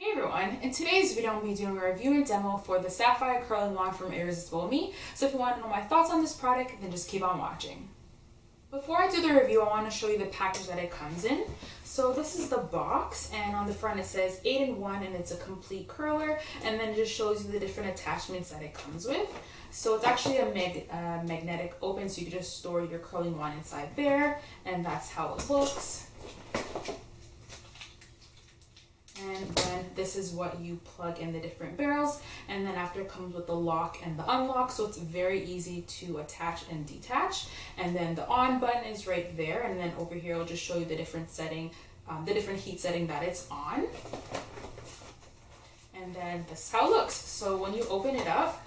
Hey everyone, in today's video I'm going to be doing a review and demo for the Sapphire Curling Wand from Irresistible Me. So if you want to know my thoughts on this product, then just keep on watching. Before I do the review, I want to show you the package that it comes in. So this is the box, and on the front it says 8-in-1 and it's a complete curler, and then it just shows you the different attachments that it comes with. So it's actually a magnetic open, so you can just store your curling wand inside there, and that's how it looks. And then this is what you plug in the different barrels, and then after it comes with the lock and the unlock, so it's very easy to attach and detach. And then the on button is right there, and then over here I'll just show you the different setting, the different heat setting that it's on. And then this is how it looks. So when you open it up,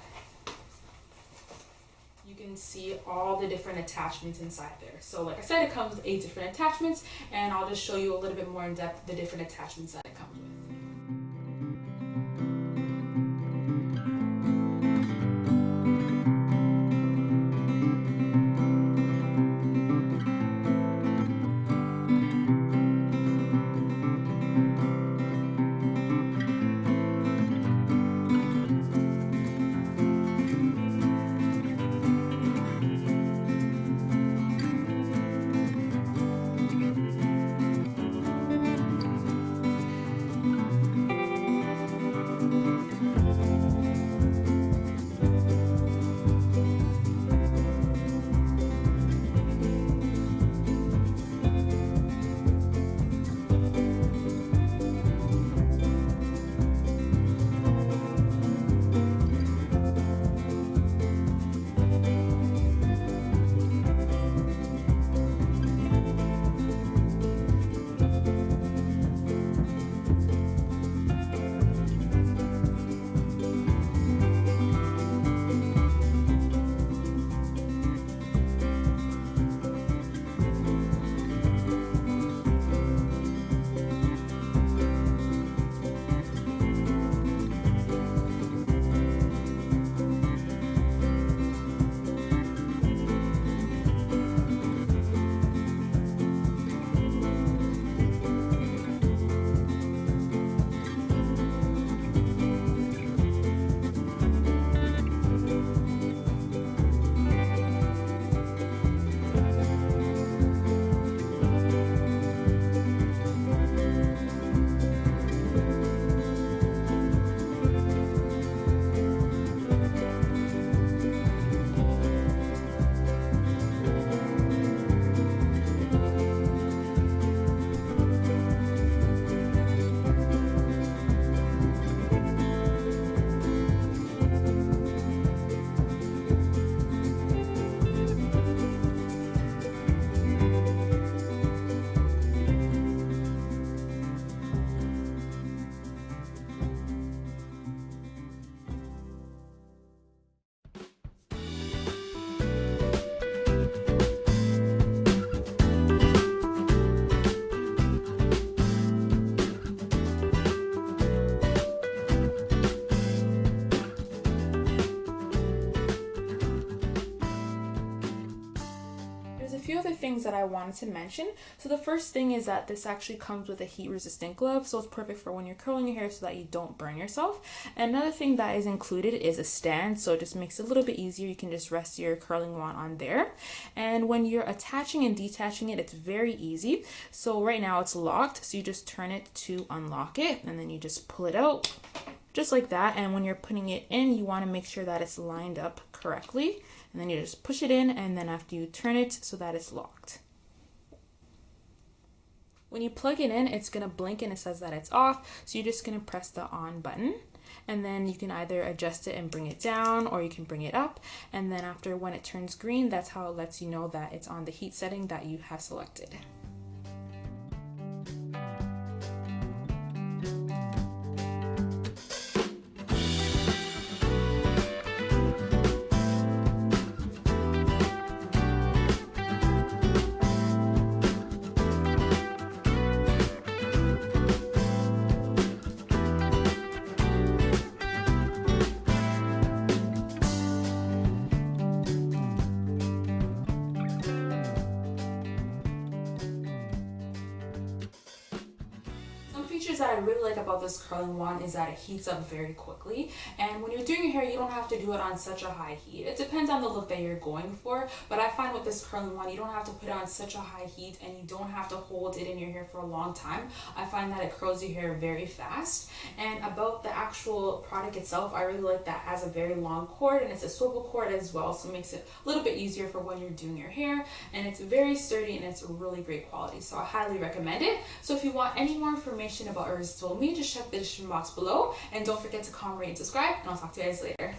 you can see all the different attachments inside there. So like I said, it comes with 8 different attachments, and I'll just show you a little bit more in depth the different attachments that it comes with. A few other things that I wanted to mention. So the first thing is that this actually comes with a heat resistant glove, so it's perfect for when you're curling your hair so that you don't burn yourself. And another thing that is included is a stand, so it just makes it a little bit easier. You can just rest your curling wand on there, and when you're attaching and detaching it, it's very easy. So right now it's locked, so you just turn it to unlock it, and then you just pull it out just like that. And when you're putting it in, you want to make sure that it's lined up correctly, and then you just push it in, and then after you turn it so that it's locked. When you plug it in, it's gonna blink and it says that it's off, so you're just gonna press the on button, and then you can either adjust it and bring it down, or you can bring it up, and then after when it turns green, that's how it lets you know that it's on the heat setting that you have selected. I really like about this curling wand is that it heats up very quickly, and when you're doing your hair, you don't have to do it on such a high heat. It depends on the look that you're going for, but I find with this curling wand, you don't have to put it on such a high heat, and you don't have to hold it in your hair for a long time. I find that it curls your hair very fast. And about the actual product itself, I really like that it has a very long cord, and it's a swivel cord as well, so it makes it a little bit easier for when you're doing your hair, and it's very sturdy and it's really great quality, so I highly recommend it. So if you want any more information about Irresistible Me, just check the description box below, and don't forget to comment, rate, and subscribe, and I'll talk to you guys later.